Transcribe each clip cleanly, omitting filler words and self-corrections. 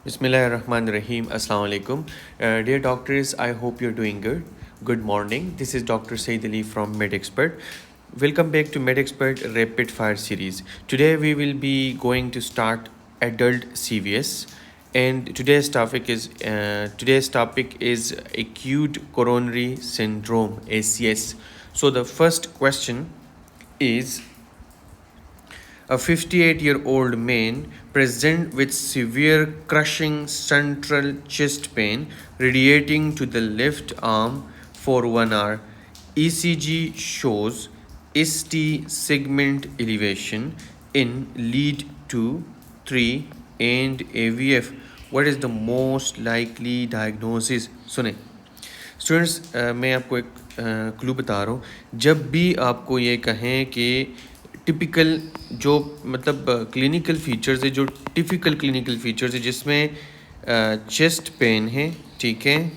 Bismillahirrahmanirrahim. Assalamu alaikum. Dear doctors, I hope you're doing good. Good morning. This is Dr. Said Ali from MedExpert. Welcome back to MedExpert Rapid Fire series. Today we will be going to start adult CVS, and today's topic is acute coronary syndrome (ACS). So the first question is, a 58-year-old man present with severe crushing central chest pain radiating to the left arm for 1 hour. ECG shows ST segment elevation in lead 2, 3 and AVF. What is the most likely diagnosis? सुने students, मैं आपको एक clue बता रहा हूँ. जब भी आपको ये कहें कि टिपिकल जो मतलब क्लिनिकल फीचर्स है, जो टिपिकल क्लिनिकल फीचर्स है जिसमें चेस्ट पेन है, ठीक है,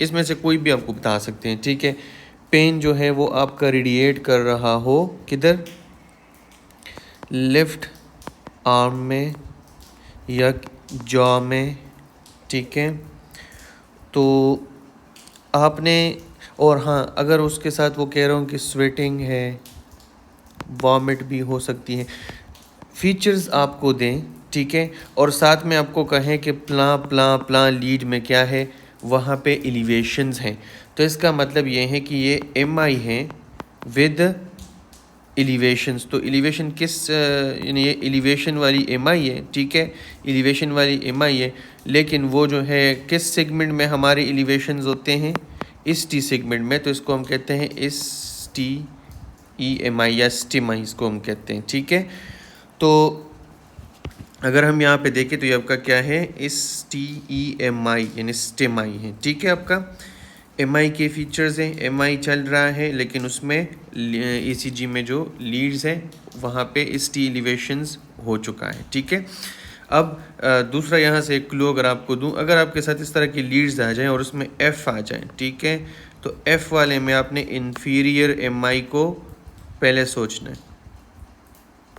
इसमें से कोई भी आपको बता सकते हैं, ठीक है. पेन जो है वो आपका रेडिएट कर रहा हो किधर, लेफ्ट आर्म में या जॉ में, ठीक है. तो आपने, और हाँ, अगर उसके साथ वो कह रहा हूँ कि स्वेटिंग है, वॉमिट भी हो सकती है, फीचर्स आपको दें, ठीक है, और साथ में आपको कहें कि प्लां लीड में क्या है, वहाँ पे एलिवेशंस हैं, तो इसका मतलब ये है कि ये एमआई है विद एलिवेशंस. तो एलिवेशन किस यानी ये एलिवेशन वाली एमआई है, ठीक है, एलिवेशन वाली एमआई है, लेकिन वो जो है किस सेगमेंट में हमारे एलिवेशंस होते हैं, इस टी सेगमेंट में. तो इसको हम कहते हैं इस टी EMI या स्टिमाई, इसको हम कहते हैं, ठीक है. तो अगर हम यहाँ पे देखें तो ये आपका क्या है, STEMI यानी स्टिमाई है, ठीक है. आपका MI के फीचर्स हैं, MI चल रहा है लेकिन उसमें ECG में जो लीड्स हैं वहाँ पे ST एलिवेशंस हो चुका है, ठीक है. अब दूसरा यहाँ से एक क्लू अगर आपको दूँ, अगर आपके साथ इस तरह की लीड्स आ जाएं और उसमें F आ जाएं, ठीक है, तो F वाले में आपने इन्फीरियर MI को पहले सोचना है,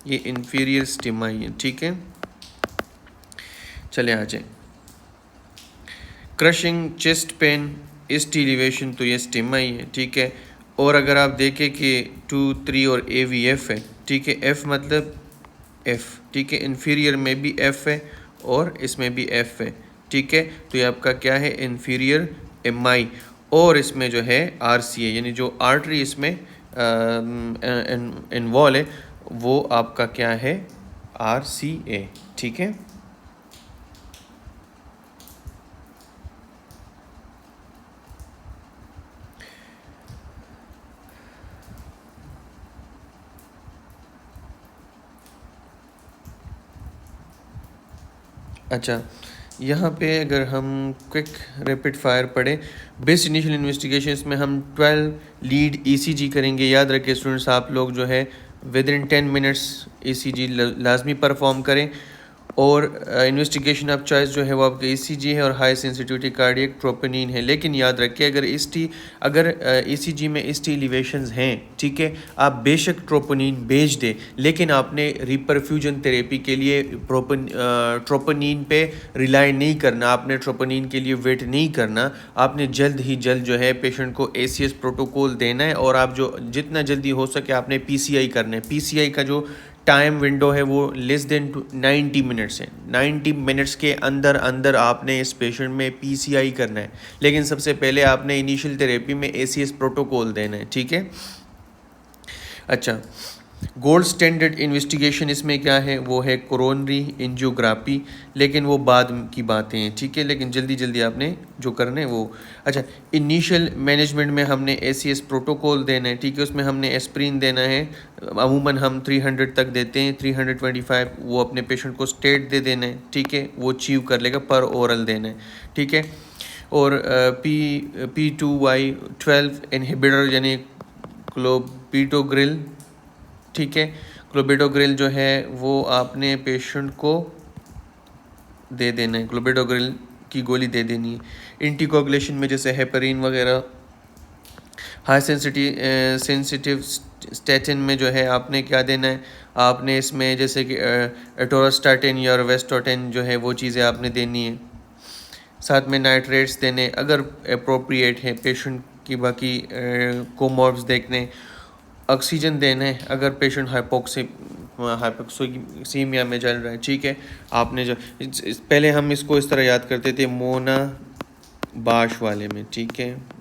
ये इन्फीरियर स्टिमाई है, ठीक है. चले आ जाए, crushing chest pain, ST elevation, तो ये स्टिमाई है, ठीक है. और अगर आप देखें कि 2, 3 और AVF है, ठीक है, F मतलब F, ठीक है, इन्फीरियर में भी F है और इसमें भी F है, ठीक है. तो ये आपका क्या है, इन्फीरियर MI, और इसमें जो है RCA यानी जो आर्टरी इसमें इन्वॉल्व है वो आपका क्या है, RCA, ठीक है. अच्छा, यहाँ पे अगर हम क्विक रैपिड फायर पढ़ें, बेस्ट इनिशियल इन्वेस्टिगेशन में हम 12 लीड ECG करेंगे. याद रखें स्टूडेंट्स, आप लोग जो है विद इन 10 मिनट्स ECG लाजमी परफॉर्म करें. और इन्वेस्टिगेशन ऑफ चॉइस जो है वो आपका ECG है और हाई सेंसिटिविटी कार्डियक ट्रोपोनिन है. लेकिन याद रखिए, अगर ECG में ST एलिवेशंस हैं, ठीक है, आप बेशक ट्रोपोनिन भेज दें, लेकिन आपने रिपरफ्यूजन थेरेपी के लिए ट्रोपोनिन पे रिलाई नहीं करना, आपने ट्रोपोनिन के लिए वेट नहीं करना, आपने जल्द ही जल्द जो है पेशेंट को ACS प्रोटोकॉल देना है. और आप जो जितना जल्दी हो सके आपने PCI करना है. PCI का जो टाइम विंडो है वो लेस देन 90 मिनट्स है. 90 मिनट्स के अंदर अंदर आपने इस पेशेंट में PCI करना है, लेकिन सबसे पहले आपने इनिशियल थेरेपी में ACS प्रोटोकॉल देना है, ठीक है. अच्छा, गोल्ड स्टैंडर्ड इन्वेस्टिगेशन इसमें क्या है, वो है कोरोनरी एंजियोग्राफी, लेकिन वो बाद की बातें हैं, ठीक है, लेकिन जल्दी जल्दी आपने जो करना है वो. अच्छा, इनिशियल मैनेजमेंट में हमने ACS प्रोटोकॉल देना है, ठीक है, उसमें हमने एस्प्रिन देना है. अमूमन हम 300 तक देते हैं, 325 वो अपने पेशेंट को स्टेट दे देना है, ठीक है, वो अचीव कर लेगा, पर ओरल देना है, ठीक है. और P2Y12 इनहिबिटर यानी क्लोबिडोग्रिल, ठीक है, क्लोबिडोग्रिल जो है वो आपने पेशेंट को दे देना है, क्लोबिडोग्रिल की गोली दे देनी है. एंटीकोगुलेशन में जैसे हेपरिन वगैरह, हाई सेंसिटिव स्टैटिन में जो है आपने क्या देना है, आपने इसमें जैसे कि एटोरास्टैटिन या वेस्टोटिन जो है वो चीज़ें आपने देनी है। साथ में नाइट्रेट्स देने अगर अप्रोप्रिएट है, पेशेंट की बाकी कोमॉर्ब्स देखने, ऑक्सीजन देने अगर पेशेंट हाइपोक्सीमिया में चल रहा है। ठीक है, आपने जो पहले हम इसको इस तरह याद करते थे मोना बाश वाले में, ठीक है,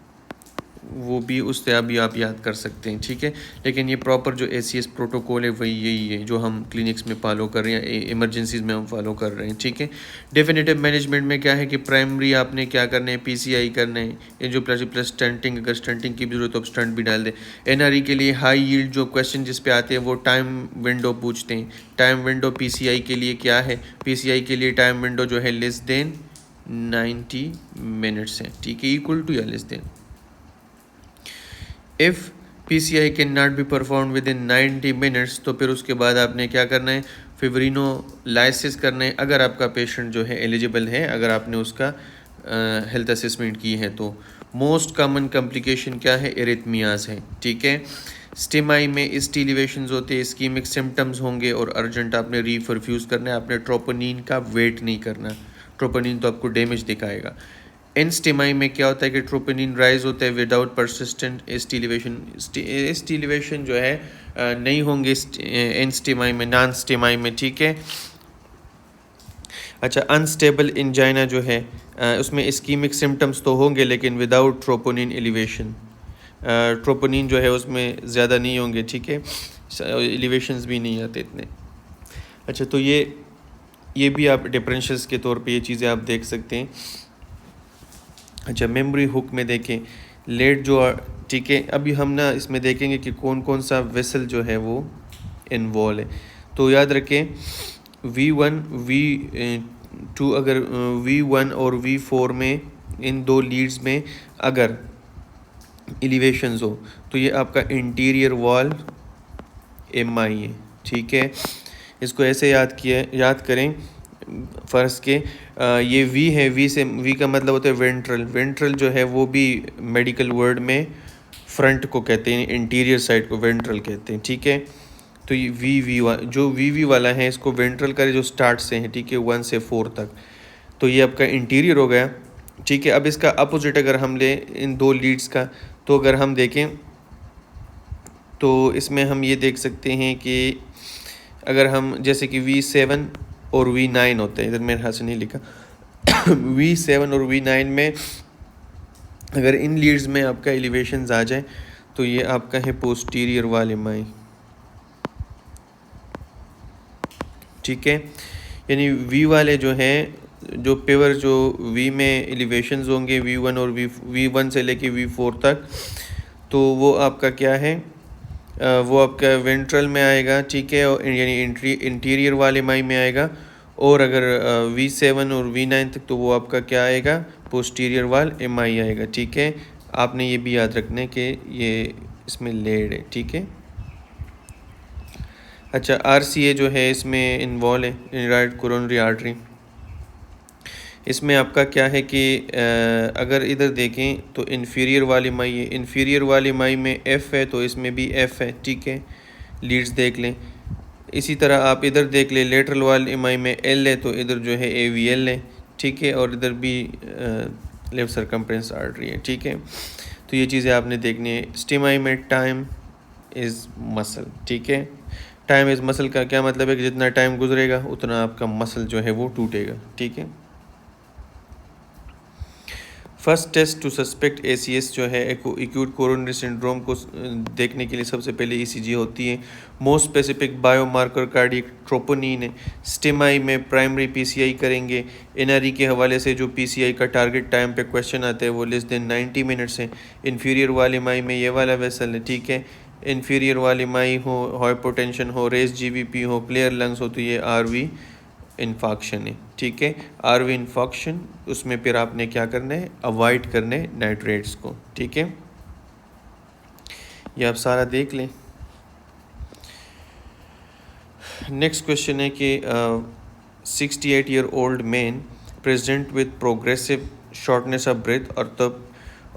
वो भी उससे अभी आप याद कर सकते हैं। ठीक है, लेकिन ये प्रॉपर जो ACS प्रोटोकॉल है वही यही है जो हम क्लिनिक्स में फॉलो कर रहे हैं, इमरजेंसीज में हम फॉलो कर रहे हैं। ठीक है, डेफिनेटिव मैनेजमेंट में क्या है कि प्राइमरी आपने क्या करना है, PCI करना है, ये जो प्लस स्टंटिंग, अगर स्टंटिंग की भी जरूरत हो तो स्टंट भी डाल दे। NRE के लिए हाई यील्ड जो क्वेश्चन जिस पे आते हैं वो टाइम विंडो पूछते हैं। टाइम विंडो PCI के लिए क्या है, PCI के लिए टाइम विंडो जो है लेस देन 90 मिनट्स है। ठीक है, इक्वल टू या less than. If PCI can not be perform with in 90 minutes तो फिर उसके बाद आपने क्या करना है, फिब्रिनोलाइसिस करना है अगर आपका पेशेंट जो है एलिजिबल है, अगर आपने उसका हेल्थ असेसमेंट की है तो। मोस्ट कॉमन कॉम्प्लिकेशन क्या है, एरिथमियाज है। ठीक है, स्टिमाई में स्टीलिवेशंस होते हैं, इस्कीमिक सिम्टम्स होंगे और अर्जेंट आपने रीफरफ्यूज़ करना है। आपने ट्रोपोनिन का वेट नहीं करना, ट्रोपोनिन तो आपको डैमेज दिखाएगा। एनस्टिमाई में क्या होता है कि ट्रोपोनिन राइज होता है विदाउट परसिस्टेंट स्टीलिवेशन। स्टीलिवेशन जो है नहीं होंगे एनस्टिमाई में, नॉन स्टिमाई में। ठीक है, अच्छा, अनस्टेबल इंजाइना जो है उसमें इस्कीमिक सिम्टम्स तो होंगे लेकिन विदाउट ट्रोपोनिन एलिवेशन। ट्रोपोनिन जो है उसमें ज़्यादा नहीं होंगे। ठीक है, एलिवेशंस भी नहीं आते इतने। अच्छा, तो ये भी आप डिफरेंशियल्स के तौर पे ये चीज़ें आप देख सकते हैं। अच्छा, मेमोरी हुक में देखें लेट जो, ठीक है, अभी हम ना इसमें देखेंगे कि कौन कौन सा वेसल जो है वो इन्वॉल्व है। तो याद रखें V1 V2, अगर V1 और V4 में इन दो लीड्स में अगर एलिवेशंस हो तो ये आपका इंटीरियर वॉल MI है। ठीक है, इसको ऐसे याद करें फ़र्ज़ के ये V है, V का मतलब होता है वेंट्रल। वेंट्रल जो है वो भी मेडिकल वर्ड में फ्रंट को कहते हैं, इंटीरियर साइड को वेंट्रल कहते हैं। ठीक है, तो ये जो VV वाला है इसको वेंट्रल का जो स्टार्ट से है, ठीक है, 1 से 4 तक, तो ये आपका इंटीरियर हो गया। ठीक है, अब इसका अपोजिट अगर हम ले इन दो लीड्स का, तो अगर हम देखें तो इसमें हम ये देख सकते हैं कि अगर हम जैसे कि V7 और V9 होते हैं, इधर मेरे हाथ से नहीं लिखा V7 और V9 में अगर इन लीड्स में आपका एलिवेशंस आ जाए तो ये आपका है पोस्टीरियर वाल MI। ठीक है, यानी V वाले जो हैं, जो पेवर जो V में एलिवेशंस होंगे V1 और V1 से लेके V4 तक, तो वो आपका क्या है, वो आपका वेंट्रल में आएगा। ठीक है, और यानी इंटीरियर वाले MI में आएगा। और अगर V7 और V9 तक तो वो आपका क्या आएगा, पोस्टीरियर वाल MI आएगा। ठीक है, आपने ये भी याद रखना है कि ये इसमें लेड है। ठीक है, अच्छा, RCA जो है इसमें इन्वॉल्व है, राइट कोरोनरी आर्टरी। इसमें आपका क्या है कि अगर इधर देखें तो इन्फीरियर वाली MI है, इन्फीरियर वाली MI में F है तो इसमें भी F है। ठीक है, लीड्स देख लें। इसी तरह आप इधर देख लें, लेटरल वाली MI में L है तो इधर जो है AVL है। ठीक है, और इधर भी लेफ्ट सर्कम्फ्रेंस आर्टरी है। ठीक है, तो ये चीज़ें आपने देखनी है। स्टिमाई में टाइम इज़ मसल। ठीक है, टाइम इज़ मसल का क्या मतलब है कि जितना टाइम गुजरेगा उतना आपका मसल जो है वो टूटेगा। ठीक है, first test to suspect ACS जो है एक्यूट कोरोनरी सिंड्रोम को देखने के लिए सबसे पहले ECG होती है। Most specific biomarker cardiac troponin है। स्टिमाई में प्राइमरी PCI करेंगे। NRE के हवाले से जो PCI का टारगेट टाइम पे क्वेश्चन आता है वो लेस देन 90 मिनट्स है। इन्फीरियर वाली MI में ये वाला वेसल है। ठीक है, इन्फीरियर वाली MI हो, हाइपोटेंशन हो, रेस GVP हो, क्लियर लंग्स हो तो ये RV इन्फॉक्शन है। ठीक है, RV इन्फॉक्शन, उसमें फिर आपने क्या करना है, अवॉइड करने नाइट्रेट्स को। ठीक है, ये आप सारा देख लें। नेक्स्ट क्वेश्चन है कि 68 year old man present with progressive shortness of breath,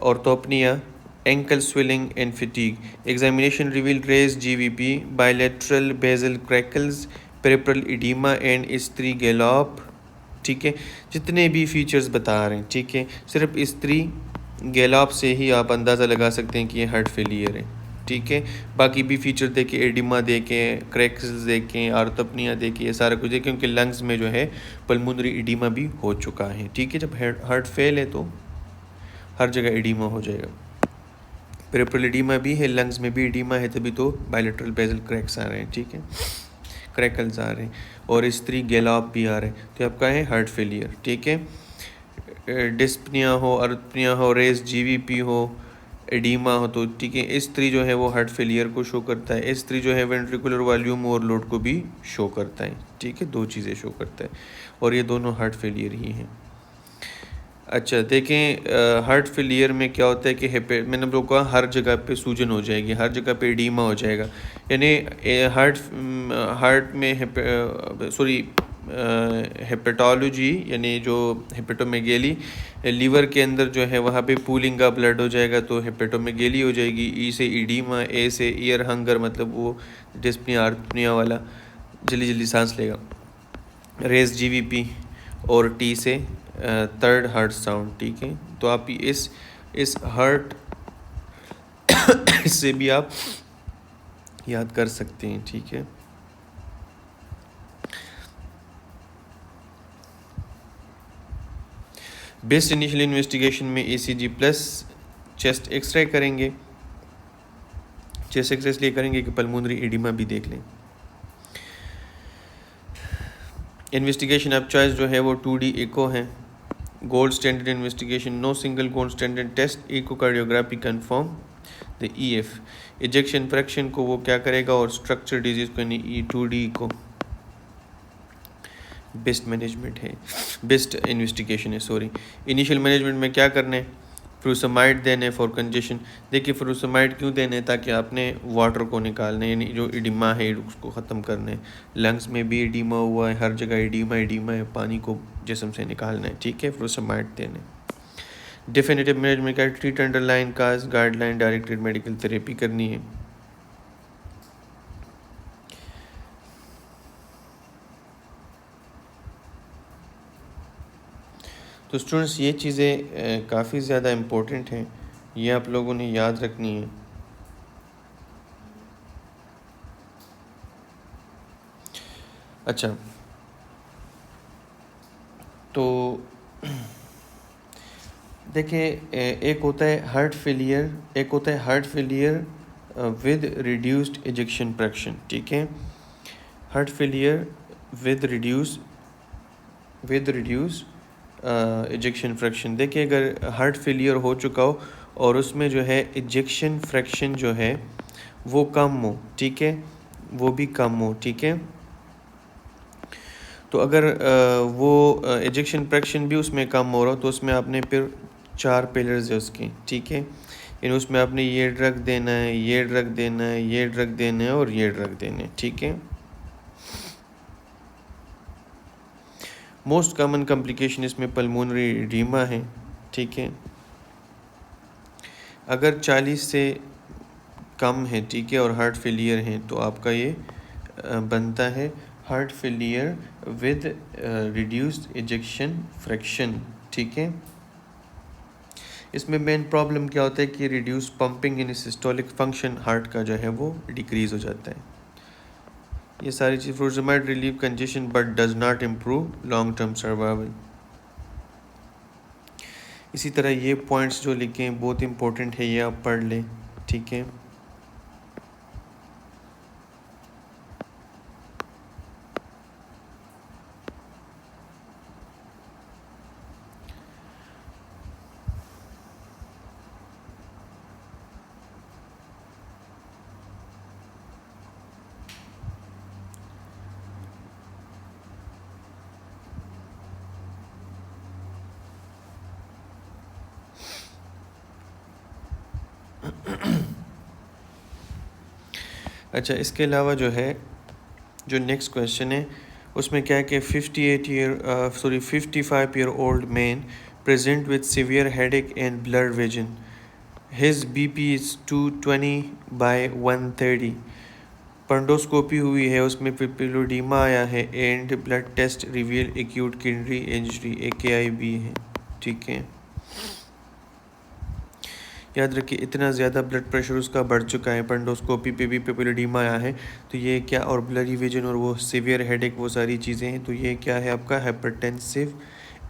orthopnea ankle swelling and fatigue. Examination revealed raised GVP, bilateral basal crackles, peripheral edema and स्त्री गैलॉप। ठीक है, जितने भी फीचर्स बता रहे हैं, ठीक है, सिर्फ स्त्री गैलॉप से ही आप अंदाज़ा लगा सकते हैं कि ये हार्ट फेलियर है। ठीक है, बाकी भी फीचर देखें, एडिमा देखें, क्रैक्स देखें, आर्थोपनिया देखें, ये सारा कुछ देखें, क्योंकि लंग्स में जो है पल्मोनरी एडिमा भी हो चुका है। ठीक है, जब हार्ट फेल है तो हर जगह एडिमा हो जाएगा। पेरिफेरल एडिमा भी है, लंग्स में भी एडिमा है, तभी तो बायलैटरल बेजल क्रैक्स आ रहे हैं। ठीक है, क्रैकल्स आ रहे हैं और स्त्री गैलॉप भी आ रहे हैं, तो आपका है हार्ट फेलियर। ठीक है, डिस्पनिया हो, अर्थपनिया हो, रेस जीवीपी हो, एडिमा हो, तो ठीक है, स्त्री जो है वो हार्ट फेलियर को शो करता है। स्त्री जो है वेंट्रिकुलर वॉल्यूम ओवरलोड को भी शो करता है। ठीक है, दो चीज़ें शो करता है और ये दोनों हार्ट फेलियर ही हैं। अच्छा देखें, हार्ट फेलियर में क्या होता है कि मैंने आप लोगों को कहा हर जगह पे सूजन हो जाएगी, हर जगह पे एडीमा हो जाएगा, यानी हार्ट में हेपेटोलॉजी यानी जो हेपेटोमेगेली, लीवर के अंदर जो है वहाँ पे पूलिंग का ब्लड हो जाएगा तो हेपेटोमेगेली हो जाएगी। ई से ईडीमा, ए से ईयर हंगर, मतलब वो डिस्पनिया आर्थोपनिया वाला जल्दी जल्दी सांस लेगा। रेस जीवीपी और टी से थर्ड हार्ट साउंड। ठीक है, तो आप इस हार्ट इससे भी आप याद कर सकते हैं। ठीक है, बेस्ट इनिशियल इन्वेस्टिगेशन में ईसीजी प्लस चेस्ट एक्सरे करेंगे। चेस्ट एक्सरे इसलिए करेंगे कि पल्मोनरी एडिमा भी देख लें। इन्वेस्टिगेशन ऑफ चॉइस जो है वो 2D इको है। Gold standard investigation, no single gold standard test, echocardiography confirm the EF. Ejection fraction को वो क्या करेगा और स्ट्रक्चर डिजीज को यानी 2D को बेस्ट मैनेजमेंट है, बेस्ट इन्वेस्टिगेशन है, सॉरी। इनिशियल मैनेजमेंट में क्या करना है, फ्रूसमाइड देने फॉर कंजेशन। देखिए फ्रूसमाइड क्यों देने, ताकि आपने वाटर को निकालना है, यानी जो एडिमा है उसको ख़त्म करना है। लंग्स में भी एडिमा हुआ है, हर जगह एडिमा है, पानी को जिस्म से निकालना है। ठीक है, फ्रूसमाइड देने। डेफिनेटिव मैनेजमेंट का ट्रीट अंडरलाइन काज, गाइडलाइन डायरेक्टेड मेडिकल थेरेपी करनी है। तो स्टूडेंट्स ये चीज़ें काफ़ी ज़्यादा इम्पोर्टेंट हैं, ये आप लोगों ने याद रखनी है। अच्छा, तो देखिए एक होता है हार्ट फेलियर, एक होता है heart failure with reduced ejection fraction. ठीक है, heart failure with reduce ejection fraction. देखिए अगर हार्ट फेलियर हो चुका हो और उसमें जो है इजेक्शन फ्रैक्शन जो है वो कम हो, ठीक है, वो भी कम हो। ठीक है, तो अगर वो इजेक्शन फ्रैक्शन भी उसमें कम हो रहा हो तो उसमें आपने फिर 4 पिलर्स है उसके। ठीक है, इन उसमें आपने ये ड्रग देना है, ये ड्रग देना है, ये ड्रग देना है और ये ड्रग देना है। ठीक है, मोस्ट कॉमन कॉम्प्लिकेशन इसमें पल्मोनरी एडिमा है। ठीक है, अगर 40 से कम है, ठीक है, और हार्ट फेलियर है तो आपका ये बनता है heart failure with reduced ejection fraction. ठीक है, इसमें मेन प्रॉब्लम क्या होता है कि रिड्यूस पंपिंग इन सिस्टोलिक फंक्शन हार्ट का जो है वो डिक्रीज हो जाता है। ये सारी चीज़ furosemide relieve congestion but does not improve long term survival. इसी तरह ये पॉइंट्स जो लिखे हैं बहुत इंपॉर्टेंट है, ये आप पढ़ लें। ठीक है, अच्छा इसके अलावा जो है जो नेक्स्ट क्वेश्चन है उसमें क्या है कि 55 year old man present with severe headache and blur vision his BP is 220/130। Fundoscopy हुई है, उसमें पिपिलोडीमा आया है and blood test reveal acute kidney injury AKI-B है। ठीक है, याद रखिए इतना ज़्यादा ब्लड प्रेशर उसका बढ़ चुका है, पंडोस्कोपी पे भी पिपिलोडीमा आया है, तो ये क्या, और ब्लरी विजन और वो सीवियर हेडेक, वो सारी चीज़ें हैं, तो ये क्या है आपका हाइपरटेंसिव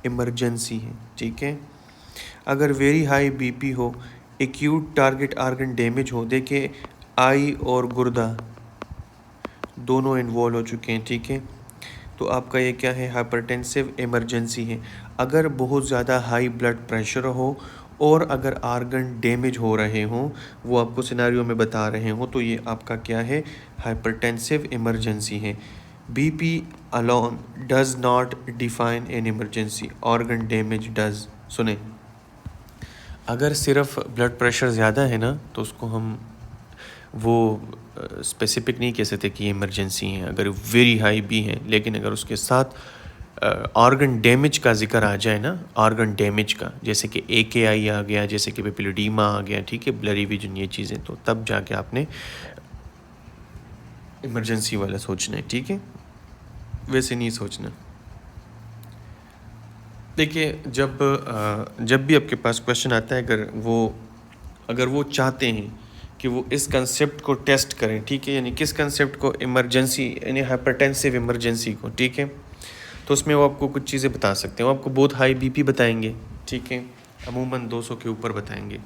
इमरजेंसी है। ठीक है, अगर वेरी हाई बीपी हो, एक्यूट टारगेट आर्गन डैमेज हो, देखिए आई और गुर्दा दोनों इन्वॉल्व हो चुके हैं। ठीक है, तो आपका ये क्या है, हाइपरटेंसिव इमरजेंसी है। अगर बहुत ज़्यादा हाई ब्लड प्रेशर हो और अगर आर्गन डैमेज हो रहे हों, वो आपको सिनारियो में बता रहे हों, तो ये आपका क्या है, हाइपरटेंसिव इमरजेंसी है। BP alone does not define an emergency, organ damage does. सुने, अगर सिर्फ ब्लड प्रेशर ज़्यादा है ना, तो उसको हम वो स्पेसिफिक नहीं कह सकते कि ये इमरजेंसी है, अगर वेरी हाई भी है, लेकिन अगर उसके साथ ऑर्गन डैमेज का जिक्र आ जाए ना, ऑर्गन डैमेज का, जैसे कि AKI आ गया, जैसे कि पिपिलोडीमा आ गया, ठीक है, ब्लरी विजन, ये चीज़ें, तो तब जाके आपने इमरजेंसी वाला सोचना है। ठीक है, वैसे नहीं सोचना। देखिए, जब भी आपके पास क्वेश्चन आता है, अगर वो चाहते हैं कि वो इस कंसेप्ट को टेस्ट करें, ठीक है, यानी किस कंसेप्ट को, इमरजेंसी यानी हाइपरटेंसिव इमरजेंसी को, ठीक है, तो उसमें वो आपको कुछ चीज़ें बता सकते हैं। वो आपको बहुत हाई बीपी बताएंगे, ठीक है, अमूमन 200 के ऊपर बताएंगे।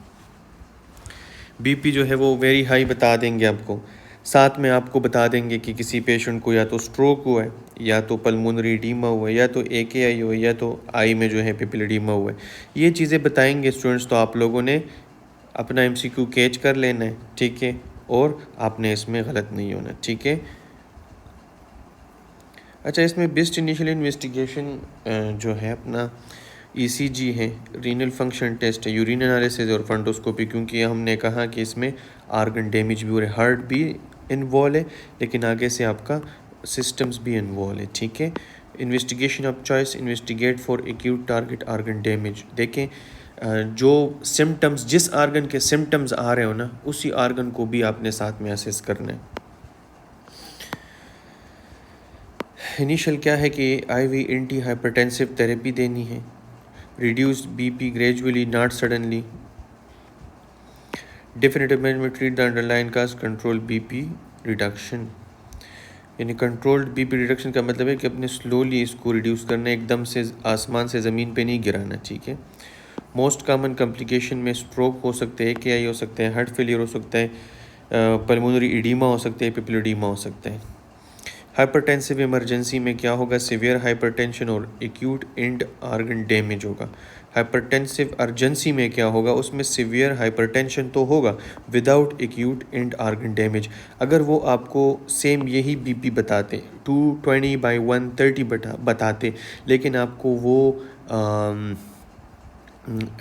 बीपी जो है वो वेरी हाई बता देंगे आपको, साथ में आपको बता देंगे कि किसी पेशेंट को या तो स्ट्रोक हुआ है, या तो पल्मोनरी एडीमा हुआ है, या तो AKI हुआ है, या तो आई में जो है पिपिलोडीमा हुआ है। ये चीज़ें बताएंगे स्टूडेंट्स, तो आप लोगों ने अपना MCQ कैच कर लेना है। ठीक है, और आपने इसमें गलत नहीं होना। ठीक है, अच्छा, इसमें बेस्ट इनिशियल इन्वेस्टिगेशन जो है अपना ECG है, रीनल फंक्शन टेस्ट है, यूरिन एनालिसिस और फंडोस्कोपी, क्योंकि हमने कहा कि इसमें आर्गन डैमेज भी हो रहा है, हार्ट भी इन्वॉल्व है, लेकिन आगे से आपका सिस्टम्स भी इन्वॉल्व है। ठीक है, investigation of choice, investigate for acute target organ damage. देखें जो सिम्टम्स, जिस आर्गन के सिम्टम्स आ रहे हो ना, उसी आर्गन को भी आपने साथ में असेस करना है। इनिशियल क्या है कि IV एंटी हाइपरटेंसिव थेरेपी देनी है, reduce BP gradually not suddenly, definitive management treat the underline cause, control BP reduction. यानी कंट्रोल्ड बीपी रिडक्शन का मतलब है कि अपने स्लोली इसको रिड्यूस करना है, एकदम से आसमान से ज़मीन पे नहीं गिराना। ठीक है, मोस्ट कॉमन कॉम्प्लिकेशन में स्ट्रोक हो सकते हैं, AKI हो सकते हैं, हार्ट फेलियर हो सकता है, पल्मोनरी एडीमा हो सकते हैं, पिपिलोडीमा हो सकता है। हाइपरटेंसिव इमरजेंसी में क्या होगा, सीवियर हाइपरटेंशन और एक्यूट एंड आर्गन डैमेज होगा। हाइपरटेंसिव अर्जेंसी में क्या होगा, उसमें सीवियर हाइपरटेंशन तो होगा without acute end organ damage. अगर वो आपको सेम यही बीपी बताते, 220/130 बताते, लेकिन आपको वो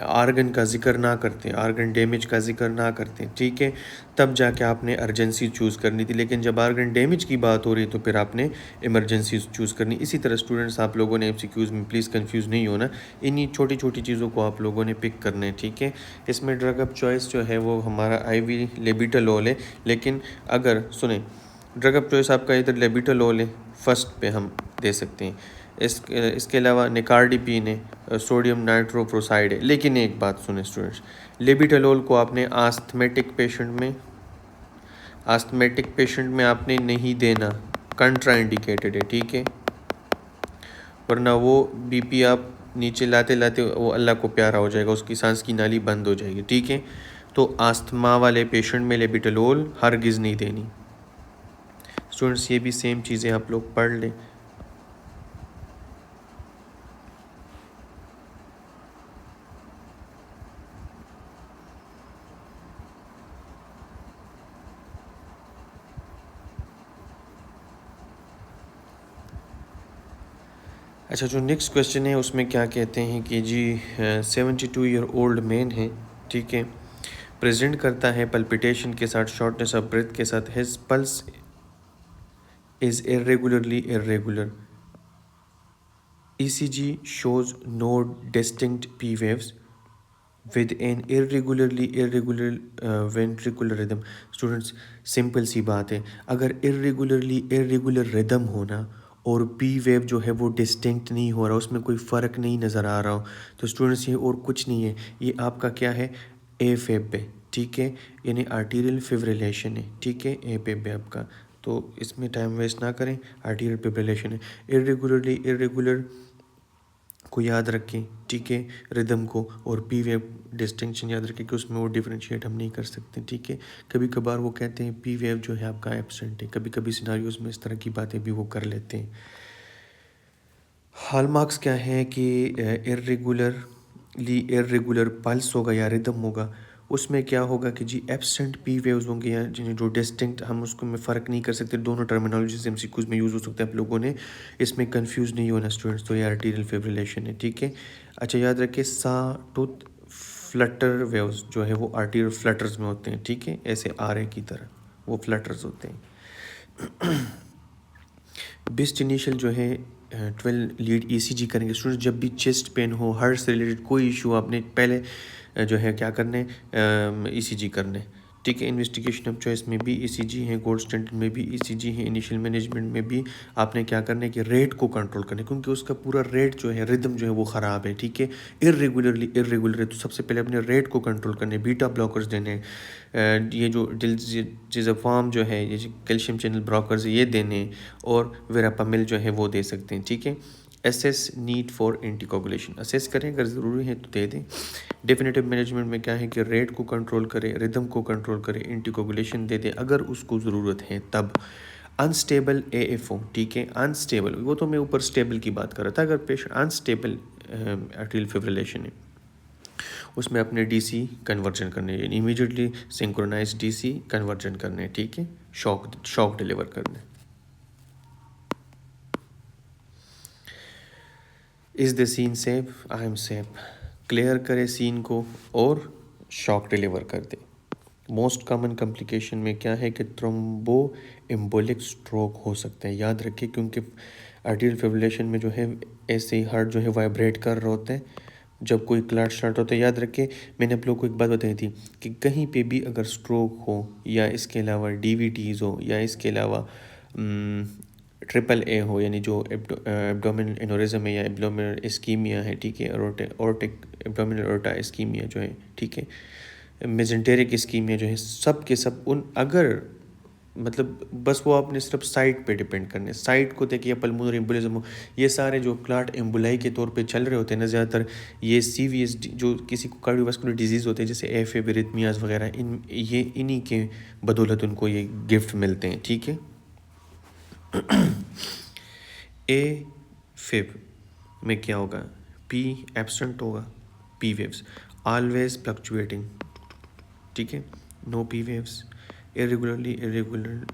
आर्गन का जिक्र ना करते, आर्गन डैमेज का जिक्र ना करते, ठीक है, तब जाके आपने अर्जेंसी चूज़ करनी थी। लेकिन जब आर्गन डैमेज की बात हो रही है तो फिर आपने इमरजेंसी चूज़ करनी। इसी तरह स्टूडेंट्स, आप लोगों ने MCQs में प्लीज़ कंफ्यूज नहीं होना, इन्हीं छोटी छोटी चीज़ों को आप लोगों ने पिक करना है। ठीक है, इसमें ड्रग ऑफ चॉइस जो है वो हमारा IV लेबिटालोल है, लेकिन अगर सुने, ड्रग ऑफ चॉइस आपका इधर लेबिटालोल है, फर्स्ट पे हम दे सकते हैं। इसके अलावा निकार्डिपीन है, सोडियम नाइट्रोप्रोसाइड है। लेकिन एक बात सुने स्टूडेंट्स, लेबिटालोल को आपने आस्थमेटिक पेशेंट में आपने नहीं देना, कंट्राइंडिकेटेड है। ठीक है, वरना वो बीपी आप नीचे लाते लाते वो अल्लाह को प्यारा हो जाएगा, उसकी सांस की नाली बंद हो जाएगी। ठीक है, तो आस्थमा वाले पेशेंट में लेबिटालोल हरगिज़ नहीं देनी। स्टूडेंट्स, ये भी सेम चीज़ें आप लोग पढ़ लें। अच्छा, जो नेक्स्ट क्वेश्चन है उसमें क्या कहते हैं कि जी 72 ईयर ओल्ड मैन है, ठीक है, प्रेजेंट करता है पल्पिटेशन के साथ, शॉर्टनेस ऑफ ब्रेथ के साथ, his pulse is irregular, ECG shows no distinct P waves, with an irregular ventricular rhythm. Students simple सी बात है, अगर irregular rhythm होना और पी वेव जो है वो डिस्टिंक्ट नहीं हो रहा, उसमें कोई फ़र्क नहीं नज़र आ रहा हो, तो स्टूडेंट्स ये और कुछ नहीं है, ये आपका क्या है, ए फेब है, ठीक है, यानी आर्टीरियल फिब्रिलेशन है, ठीक है, ए फेब है आपका। तो इसमें टाइम वेस्ट ना करें, आर्टीरियल फिब्रिलेशन है। इरेगुलर को याद रखें, ठीक है, रिदम को, और पी वेव डिस्टिंक्शन याद रखें कि उसमें वो डिफरेंशिएट हम नहीं कर सकते, ठीक है। कभी कभार वो कहते हैं पी वेव जो है आपका एब्सेंट है, कभी कभी सिनारियोज में इस तरह की बातें भी वो कर लेते हैं। हॉलमार्क्स क्या है कि इरेगुलर पल्स होगा या रिदम होगा, उसमें क्या होगा कि जी एब्सेंट पी वेव्स होंगे या जो डिस्टिंक्ट, हम उसको में फ़र्क नहीं कर सकते, दोनों टर्मिनोलॉजीज एमसीक्यूज में यूज़ हो सकते हैं, आप लोगों ने इसमें कंफ्यूज नहीं होना स्टूडेंट्स। तो ये आर्टीरियल फिब्रिलेशन है, ठीक है। अच्छा याद रखिए, सा टूथ फ्लटर वेव्स जो है वो आर्टीरियल फ्लटर्स में होते हैं, ठीक है, ऐसे आरे की तरह वो फ्लटर्स होते हैं। बिस्ट इनिशियल जो है 12 लीड ईसीजी करेंगे स्टूडेंट्स, जब भी चेस्ट पेन हो, हार्ट से रिलेटेड कोई इशू, आपने पहले जो है क्या करने, ईसीजी करने, ठीक है। इन्वेस्टिगेशन ऑफ चॉइस में भी ईसीजी है, गोल्ड स्टैंडर्ड में भी ईसीजी है, इनिशियल मैनेजमेंट में भी आपने क्या करना है कि रेट को कंट्रोल करना है, क्योंकि उसका पूरा रेट जो है, रिदम जो है वो ख़राब है, ठीक है, इरेगुलर है, तो सबसे पहले अपने रेट को कंट्रोल करने, बीटा ब्लॉकर्स देने, ये जो डिज़ाफार्म जो है, ये कैल्शियम चैनल ब्लॉकर्स ये देने, और वेरापामिल जो है वो दे सकते हैं, ठीक है। Assess need for anticoagulation, assess करें, अगर ज़रूरी है तो दे दें। डेफिनेटिव मैनेजमेंट में क्या है कि रेट को कंट्रोल करें, रिदम को कंट्रोल करें, एंटीकोगुलेशन दे दें अगर उसको ज़रूरत है तब। अनस्टेबल एएफओ, ठीक है, अनस्टेबल, वो तो मैं ऊपर स्टेबल की बात कर रहा था, अगर पेशेंट अनस्टेबल आर्टरियल फिब्रिलेशन है, उसमें अपने डीसी कन्वर्जन करने, यानी इमीडिएटली सिंक्रोनाइज डीसी कन्वर्जन करने, ठीक है, शॉक डिलीवर करने। Is the scene safe, I am safe, clear करे सीन को और शॉक डिलीवर कर दे। मोस्ट कॉमन कॉम्प्लिकेशन में क्या है कि थ्रोम्बो एम्बोलिक स्ट्रोक हो सकता है, याद रखिए, क्योंकि आर्टियल फिब्रिलेशन में जो है ऐसे ही हार्ट जो है वाइब्रेट कर रहे होते हैं जब कोई क्लॉट स्टार्ट होता है। याद रखिए, मैंने आप लोगों को एक बात बताई थी कि कहीं पे भी अगर स्ट्रोक हो या इसके अलावा डीवीटीज़ हो या इसके अलावा ट्रिपल ए हो, यानी जो एब्डोमिनल एनोरिज्म है या एब्डोमिनल इस्कीमिया है, ठीक है, ऑर्टिक एब्डोमिनल ऑर्टा इस्कीमिया जो है, ठीक है, मेजेंटेरिक इस्कीमिया जो है, सब के सब उन, अगर मतलब बस वो आपने सिर्फ साइट पे डिपेंड करने, साइट को देखिए, पल्मोनरी एम्बोलिज्म हो, ये सारे जो क्लॉट एम्बुलाई के तौर पे चल रहे होते हैं ना ज़्यादातर, ये सीवीएस जो किसी को कार्डियोवास्कुलर डिजीज़ होते हैं जैसे एफ एरिथमियाज वगैरह, इन्हीं के बदौलत उनको ये गिफ्ट मिलते हैं, ठीक है। ए फिब में क्या होगा, पी एब्सेंट होगा, पी वेव्स ऑलवेज फ्लक्चुएटिंग, ठीक है, नो पी वेव्स, इरेगुलर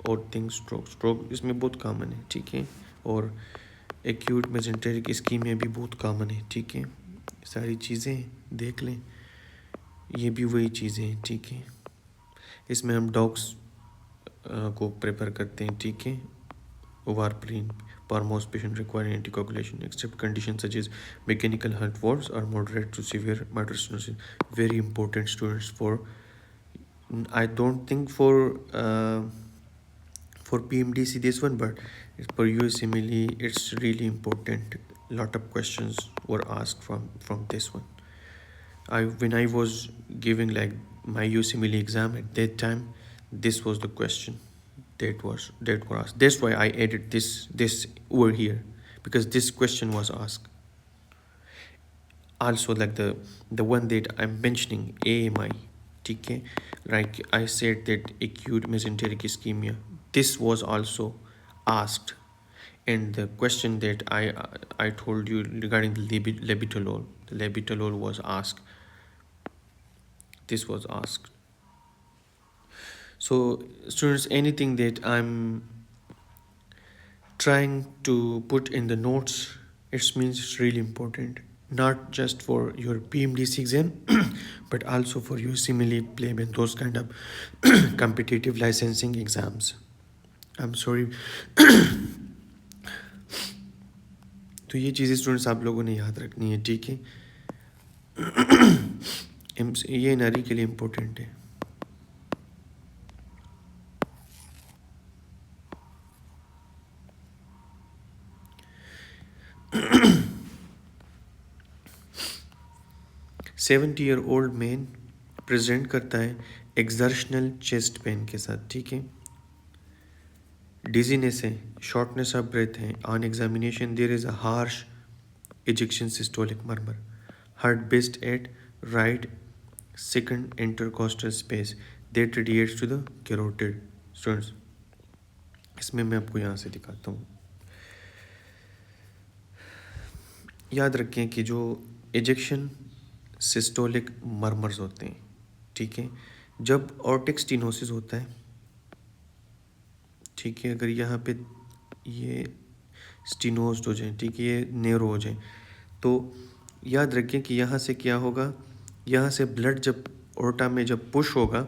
और थिंग स्ट्रोक इसमें बहुत कॉमन है, ठीक है, और एक्यूट मेजेंटेरिक इस्कीमिया भी बहुत कॉमन है, ठीक है। सारी चीज़ें देख लें, ये भी वही चीज़ें हैं, ठीक है। इसमें हम डॉग्स को प्रेफर करते हैं, ठीक है, warfarin for most patients requiring anticoagulation except conditions such as mechanical heart valves or moderate to severe mitral stenosis. Very important students for, I don't think for PMDC this one, but for USMLE it's really important. Lot of questions were asked from this one. When I was giving like my USMLE exam at that time, this was the question that was asked. That's why I added this over here, because this question was asked. Also like the one that I'm mentioning, AMI, okay, like I said that acute mesenteric ischemia, this was also asked. And the question that I told you regarding the labetalol was asked. This was asked. So students, anything that I'm trying to put in the notes, it means it's really important, not just for your PMDC exam but also for your simile pleb and those kind of competitive licensing exams. I'm sorry. तो ये चीज़ें students आप लोगों ने याद रखनी है, ठीक है। ये नारी के लिए इम्पोर्टेंट है। Seventy year old man present करता है एक्सर्शनल चेस्ट पेन के साथ, ठीक है। डिजीनेस है, शॉर्टनेस ऑफ ब्रेथ है। On examination there is a harsh ejection systolic murmur. Heart beats at right second intercostal space that radiates to the carotid. Students, इसमें मैं आपको यहाँ से दिखाता हूँ। याद रखें कि जो ejection systolic murmurs होते हैं, ठीक है, जब aortic stenosis होता है, ठीक है, अगर यहाँ पे ये स्टीनोज्ड हो जाए, ठीक है, ये नैरो हो जाए, तो याद रखें कि यहाँ से क्या होगा, यहाँ से ब्लड जब ओर्टा में जब पुश होगा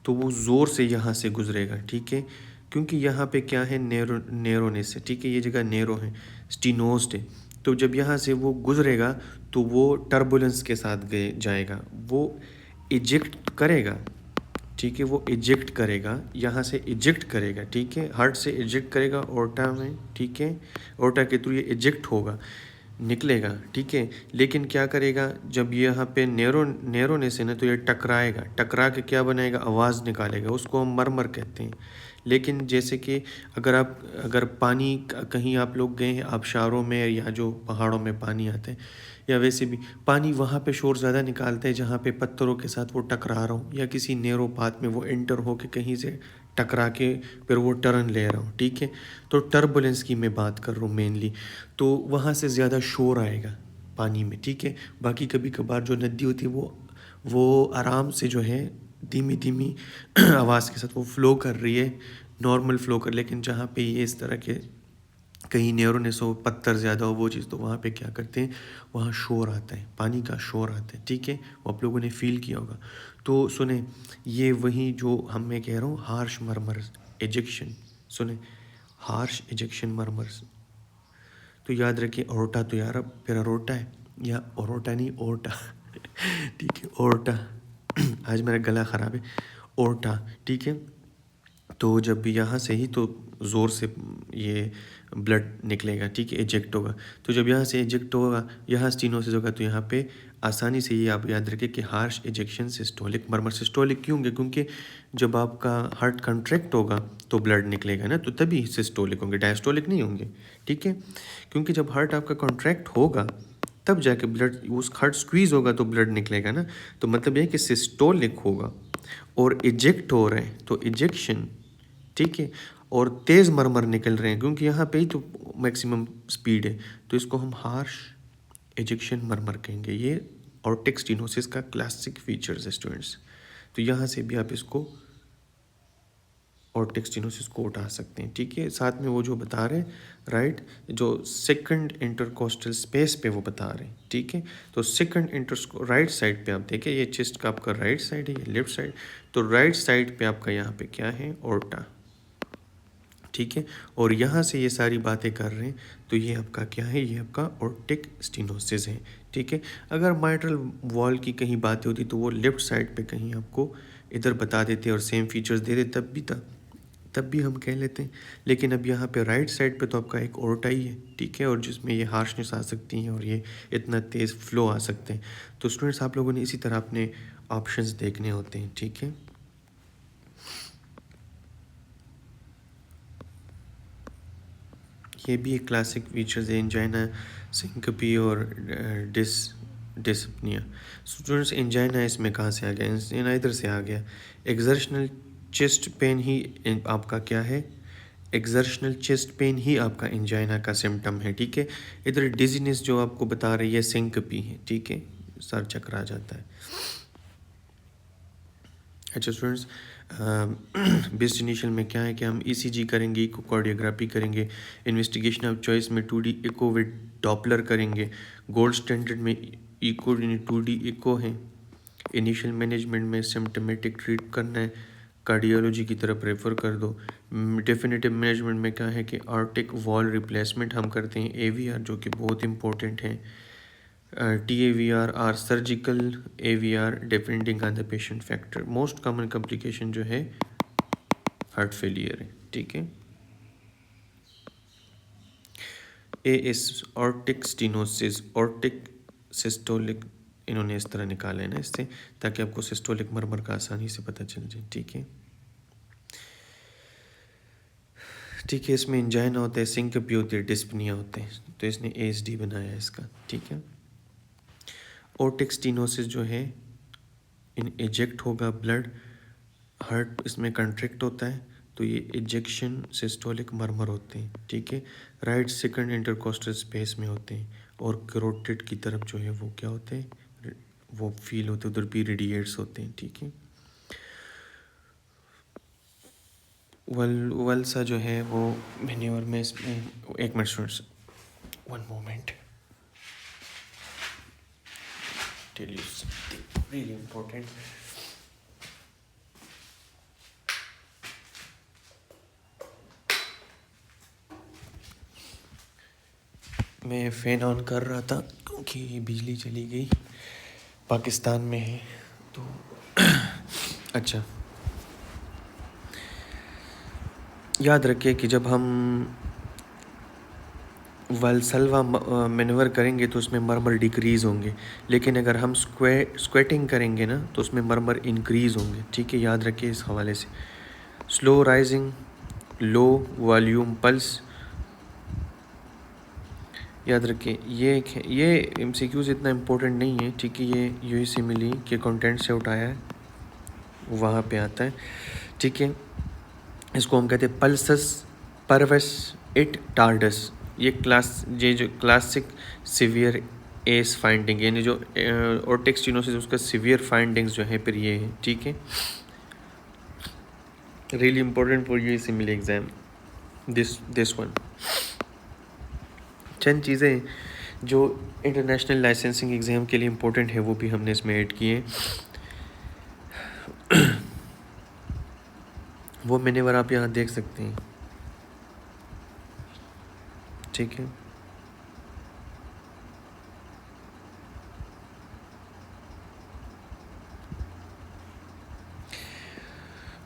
तो वो ज़ोर से यहाँ से गुजरेगा, ठीक है, क्योंकि यहाँ पे क्या है, नैरोनेस है, ठीक है, ये जगह नैरो है, स्टीनोज्ड है, तो जब यहाँ से वो गुजरेगा तो वो टर्बुलेंस के साथ गए जाएगा, वो इजेक्ट करेगा, ठीक है, वो इजेक्ट करेगा, यहाँ से इजेक्ट करेगा, ठीक है, हार्ट से इजेक्ट करेगा ओर्टा में, ठीक है, ओर्टा के थ्रू ये इजेक्ट होगा, निकलेगा, ठीक है, लेकिन क्या करेगा, जब ये यहाँ पे नैरोनेस है ना, तो ये टकराएगा, टकरा के क्या बनाएगा, आवाज़ निकालेगा, उसको हम मरमर कहते हैं। लेकिन जैसे कि अगर पानी कहीं आप लोग गए हैं आबशारों में या जो पहाड़ों में पानी आते हैं, या वैसे भी पानी वहाँ पे शोर ज़्यादा निकालते हैं जहाँ पे पत्थरों के साथ वो टकरा रहा हूँ, या किसी नैरो पाथ में वो एंटर हो के कहीं से टकरा के फिर वो टर्न ले रहा हूँ, ठीक है, तो टर्बुलेंस की मैं बात कर रहा हूँ मेनली, तो वहाँ से ज़्यादा शोर आएगा पानी में, ठीक है। बाकी कभी कभार जो नदी होती है वो आराम से जो है धीमी धीमी आवाज़ के साथ वो फ्लो कर रही है, नॉर्मल फ्लो कर, लेकिन जहाँ पे ये इस तरह के कहीं नैरोनेस हो, पत्थर ज़्यादा हो, वो चीज़, तो वहाँ पे क्या करते हैं, वहाँ शोर आता है, पानी का शोर आता है, ठीक है, वो आप लोगों ने फील किया होगा। तो सुने, ये वही जो मैं कह रहा हूँ हार्श मरमर्स एजेक्शन, सुने, हार्श एजेक्शन मरमर्स, तो याद रखिए ओर्टा तो यार अब फिर अरोटा है, या ओरोटा नहीं ओर्टा ठीक है, ओर्टा आज मेरा गला ख़राब है, ओर्टा, ठीक है, तो जब भी यहाँ से ही तो ज़ोर से ये ब्लड निकलेगा, ठीक है, इजेक्ट होगा, तो जब यहाँ से इजेक्ट होगा, यहाँ स्टीनोसिस होगा, तो यहाँ पे आसानी से ये आप याद रखें कि हार्श इजेक्शन सिस्टोलिक मरमर। सिस्टोलिक क्यों होंगे, क्योंकि जब आपका हार्ट कंट्रैक्ट होगा तो ब्लड निकलेगा ना, तो तभी सिस्टोलिक होंगे, डायस्टोलिक नहीं होंगे, ठीक है, क्योंकि जब हार्ट आपका कॉन्ट्रैक्ट होगा तब जाके ब्लड, उस हार्ट स्क्वीज़ होगा तो ब्लड निकलेगा ना, तो मतलब ये कि सिस्टोलिक होगा और इजेक्ट हो रहे हैं तो इजेक्शन, ठीक है, और तेज़ मरमर निकल रहे हैं क्योंकि यहाँ पे ही तो मैक्सिमम स्पीड है, तो इसको हम हार्श एजेक्शन मरमर कहेंगे। ये ऑर्टिक स्टीनोसिस का क्लासिक फीचर्स है स्टूडेंट्स, तो यहाँ से भी आप इसको ऑर्टिक स्टीनोसिस को उठा सकते हैं, ठीक है। साथ में वो जो बता रहे हैं राइट, जो सेकंड इंटरकोस्टल स्पेस पे वो बता रहे हैं, ठीक है, तो सेकंड इंटर राइट साइड पे आप देखें, ये चेस्ट का आपका राइट साइड है, ये लेफ्ट साइड, तो राइट साइड पे आपका यहाँ पे क्या है, ओर्टा, ठीक है, और यहाँ से ये सारी बातें कर रहे हैं, तो ये आपका क्या है, ये आपका ऑर्टिक स्टीनोसिस है, ठीक है। अगर माइट्रल वॉल की कहीं बातें होती तो वो लेफ्ट साइड पे कहीं आपको इधर बता देते और सेम फीचर्स दे देते, तब भी हम कह लेते हैं, लेकिन अब यहाँ पे राइट साइड पे तो आपका एक ओर्टा ही है, ठीक है, और जिसमें ये हार्शनेस आ सकती है और ये इतना तेज़ फ्लो आ सकते हैं। तो स्टूडेंट्स आप लोगों ने इसी तरह अपने ऑप्शंस देखने होते हैं, ठीक है। ये भी एक क्लासिक फीचर्स है, एंजाइना, सिंकपी और डिस्पनिया। स्टूडेंट्स एंजाइना इसमें कहाँ से आ गया, एंजाइना इधर से आ गया। एक्सर्शनल चेस्ट पेन ही आपका क्या है, एक्सर्शनल चेस्ट पेन ही आपका एंजाइना का सिम्टम है, ठीक है। इधर डिजीनेस जो आपको बता रही है सिंकपी है, ठीक है, सर चकरा जाता है। अच्छा स्टूडेंट्स, बेस्ट इनिशियल में क्या है कि हम ईसीजी करेंगे, इकोकार्डियोग्राफी करेंगे, इन्वेस्टिगेशन ऑफ चॉइस में 2D इको विद डॉपलर करेंगे, गोल्ड स्टैंडर्ड में इको 2D इको है, इनिशियल मैनेजमेंट में सिम्टमेटिक ट्रीट करना है, कार्डियोलॉजी की तरफ रेफ़र कर दो। डेफिनेटिव मैनेजमेंट में क्या है कि आर्टिक वॉल रिप्लेसमेंट हम करते हैं, AVR जो कि बहुत इंपॉर्टेंट है, TAVR और surgical AVR depending on the patient factor. Most common complication जो है हार्ट फेलियर है, ठीक है। ए इस ऑर्टिक स्टीनोसिस, ऑर्टिक सिस्टोलिक, इन्होंने इस तरह निकाला है ना इससे, ताकि आपको सिस्टोलिक मरमर का आसानी से पता चल जाए, ठीक है। ठीक है, इसमें इंजाइना होता है, सिंकपी होती है, डिस्पनिया होते हैं, तो इसने ASD बनाया इसका, ठीक है। ऑर्टिक स्टीनोसिस जो है, इन इजेक्ट होगा ब्लड, हार्ट इसमें कंट्रैक्ट होता है, तो ये इजेक्शन सिस्टोलिक मरमर होते हैं, ठीक है। राइट सेकंड इंटरकोस्टल स्पेस में होते हैं, और कैरोटिड की तरफ जो है वो क्या होते हैं, वो फील होते हैं, उधर भी रेडिएट्स होते हैं, ठीक है। वल्सा जो है वो मैन्योर में इसमें, एक minute students, one moment, tell you something really important. मैं फ़ैन ऑन कर रहा था क्योंकि बिजली चली गई, पाकिस्तान में है तो अच्छा, याद रखिए कि जब हम वाल्सल्वा मैन्यूवर करेंगे तो उसमें मरमर डिक्रीज़ होंगे, लेकिन अगर हम स्क्वेटिंग करेंगे ना तो उसमें मरमर इंक्रीज़ होंगे, ठीक है। याद रखिए इस हवाले से। Slow rising, low volume pulse, याद रखिए ये MCQs इतना इम्पोर्टेंट नहीं है, ठीक है। ये UEC मिली के कंटेंट से उठाया है, वहाँ पे आता है, ठीक है। इसको हम कहते हैं पल्सस परवस इट टार्डस, ये जो क्लासिक सिवियर एस फाइंडिंग, यानी जो ऑर्टिक स्टीनोसिस उसका सिवियर फाइंडिंग्स जो है फिर ये है, ठीक है। रियली इम्पोर्टेंट फॉर UEC मिली एग्जाम दिस वन। चंद चीज़ें जो इंटरनेशनल लाइसेंसिंग एग्ज़ाम के लिए इम्पोर्टेंट है वो भी हमने इसमें ऐड किए। वो मैन्यूवर आप यहाँ देख सकते हैं, ठीक है।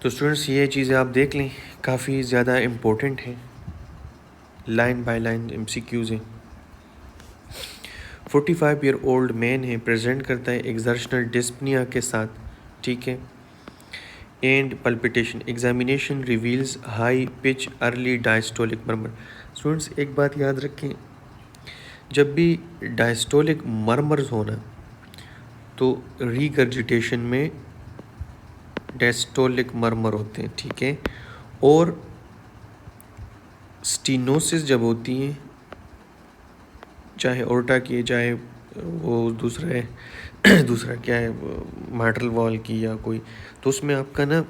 तो स्टूडेंट्स ये चीज़ें आप देख लें, काफ़ी ज़्यादा इम्पोर्टेंट है, लाइन बाय लाइन MCQs हैं। 45 ईयर ओल्ड मैन है, प्रेजेंट करता है एक्सर्शनल डिस्पनिया के साथ, ठीक है, and palpitation, examination reveals high pitch early diastolic murmur. Students एक बात याद रखें, जब भी डायस्टोलिक मरमर्स होना तो रीगर्जिटेशन में डायस्टोलिक मरमर होते हैं, ठीक है। और स्टीनोसिस जब होती है, चाहे ओर्टा की, चाहे वो दूसरा है दूसरा क्या है, मार्टल वॉल की या कोई, तो उसमें आपका ना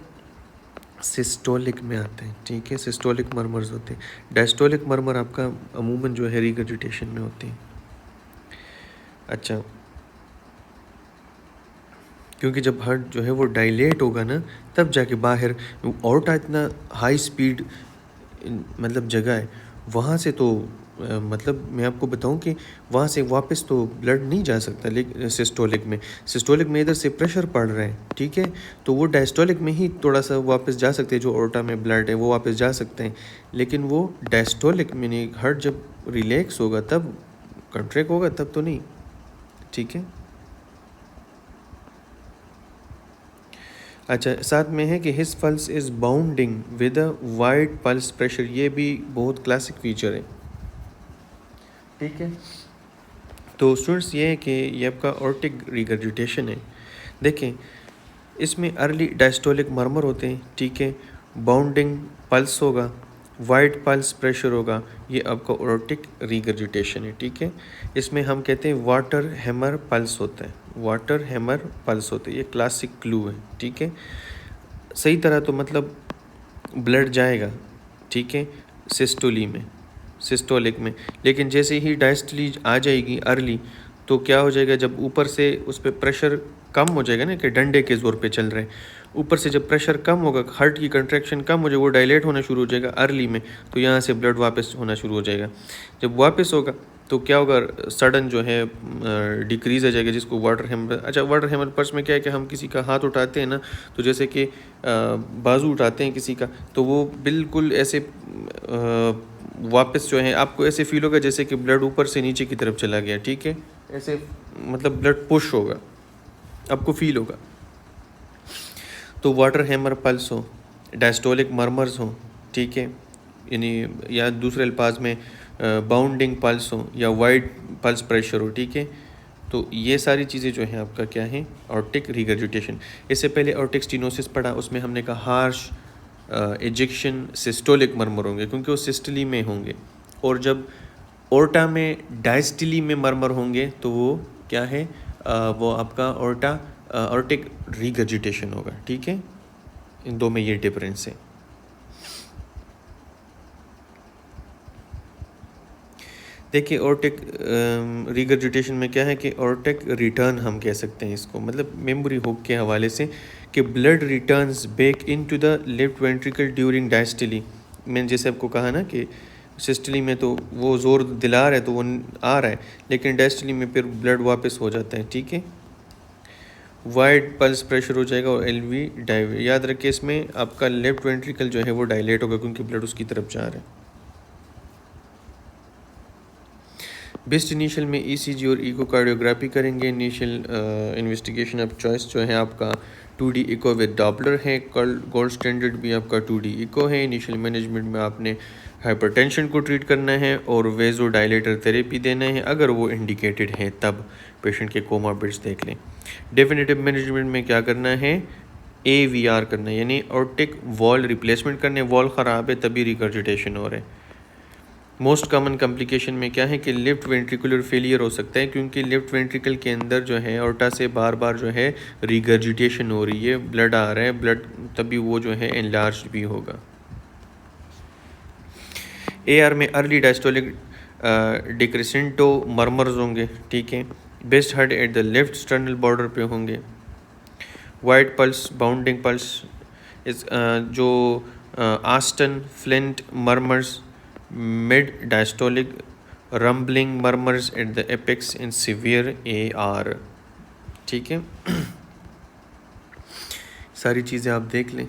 सिस्टोलिक में आते हैं, ठीक है। सिस्टोलिक मरमर्स होते हैं, डायस्टोलिक मरमर आपका अमूमन जो है रीगर्जिटेशन में होते हैं। अच्छा, क्योंकि जब हार्ट जो है वो डायलेट होगा ना तब जाके बाहर, ओर्टा इतना हाई स्पीड मतलब जगह है, वहाँ से तो मतलब मैं आपको बताऊं कि वहाँ से वापस तो ब्लड नहीं जा सकता, लेकिन सिस्टोलिक में इधर से प्रेशर पड़ रहा है, ठीक है, तो वो डायस्टोलिक में ही थोड़ा सा वापस जा सकते हैं, जो ओर्टा में ब्लड है वो वापस जा सकते हैं, लेकिन वो डायस्टोलिक में नहीं, हार्ट जब रिलैक्स होगा तब कंट्रैक्ट होगा, तब तो नहीं, ठीक है। अच्छा, साथ में है कि his pulse is bounding with a wide pulse pressure, ये भी बहुत क्लासिक फीचर है, ठीक है। तो स्टूडेंट्स ये है कि ये आपका ऑर्टिक रिगर्जिटेशन है, देखें इसमें अर्ली डायस्टोलिक मरमर होते हैं, ठीक है, बाउंडिंग पल्स होगा, वाइड पल्स प्रेशर होगा, ये आपका ऑर्टिक रिगर्जिटेशन है, ठीक है। इसमें हम कहते हैं वाटर हैमर पल्स होता है, वाटर हैमर पल्स होते हैं, ये क्लासिक क्लू है, ठीक है। सही तरह तो मतलब ब्लड जाएगा, ठीक है, सिस्टोलिक में, लेकिन जैसे ही डायस्टोली आ जाएगी अर्ली, तो क्या हो जाएगा, जब ऊपर से उस पर प्रेशर कम हो जाएगा ना, कि डंडे के ज़ोर पे चल रहे हैं, ऊपर से जब प्रेशर कम होगा, हार्ट की कंट्रैक्शन कम हो जाएगा, वो डायलेट होना शुरू हो जाएगा अर्ली में, तो यहाँ से ब्लड वापस होना शुरू हो जाएगा। जब वापस होगा तो क्या होगा, सडन जो है डिक्रीज़ आ जाएगा, जिसको वाटर हैमर। अच्छा, वाटर हैमर पल्स में क्या है कि हम किसी का हाथ उठाते हैं ना, तो जैसे कि बाजू उठाते हैं किसी का, तो वो बिल्कुल ऐसे वापस जो है आपको ऐसे फील होगा जैसे कि ब्लड ऊपर से नीचे की तरफ चला गया, ठीक है, ऐसे मतलब ब्लड पुश होगा, आपको फील होगा। तो वाटर हैमर पल्स हो, डायस्टोलिक मरमर्स हो, ठीक है, यानी या दूसरे अल्फाज में बाउंडिंग पल्स हो या वाइड पल्स प्रेशर हो, ठीक है। तो ये सारी चीज़ें जो हैं आपका क्या है, ऑर्टिक रिगर्जिटेशन। इससे पहले ऑर्टिक स्टीनोसिस पढ़ा, उसमें हमने कहा हार्श इजेक्शन सिस्टोलिक मरमर होंगे क्योंकि वो सिस्टली में होंगे, और जब ओर्टा में डायस्टली में मरमर होंगे तो वो क्या है, वो आपका ऑर्टिक रिगर्जिटेशन होगा, ठीक है। इन दो में ये डिफरेंस है। देखिए ऑर्टिक रिगर्जिटेशन में क्या है कि ऑर्टिक रिटर्न हम कह सकते हैं इसको, मतलब मेमोरी हुक के हवाले से, कि blood returns back into the left ventricle during diastole. मैंने जैसे आपको कहा ना कि सिस्टली में तो वो ज़ोर दिला रहा है तो वो आ रहा है, लेकिन डायस्टली में फिर ब्लड वापस हो जाता है, ठीक है। वाइड पल्स प्रेशर हो जाएगा और एलवी डाइव। याद रखिए इसमें आपका लेफ्ट वेंट्रिकल जो है वो डायलेट होगा क्योंकि ब्लड उसकी तरफ जा रहा है। बेस्ट इनिशियल में ईसीजी और इकोकार्डियोग्राफी करेंगे। इनिशियल इन्वेस्टिगेशन ऑफ चॉइस जो है आपका 2D इको विद डॉपलर है। गोल्ड स्टैंडर्ड भी आपका 2D इको है। इनिशियल मैनेजमेंट में आपने हाइपरटेंशन को ट्रीट करना है और वेजो डायलेटर थेरेपी देना है, अगर वो इंडिकेटेड है तब पेशेंट के कोमॉर्बिड्स देख लें। डेफिनेटिव मैनेजमेंट में क्या करना है, AVR करना है, यानी ऑर्टिक वॉल रिप्लेसमेंट करने। वॉल ख़राब है तभी रिगर्जिटेशन हो रहा है। मोस्ट कॉमन कॉम्प्लिकेशन में क्या है कि लेफ्ट वेंट्रिकुलर फेलियर हो सकता है, क्योंकि लेफ्ट वेंट्रिकल के अंदर जो है ऑर्टा से बार बार जो है रिगर्जिटेशन हो रही है, ब्लड आ रहा है, ब्लड तभी वो जो है एनलार्ज भी होगा। AR में अर्ली डायस्टोलिक डिक्रेसेंटो मरमर्स होंगे, ठीक है। Best heard at the left sternal border पे होंगे। वाइड पल्स बाउंडिंग पल्स इस जो Austin Flint murmurs, mid diastolic rumbling murmurs at the apex in severe AR, ठीक है। सारी चीज़ें आप देख लें।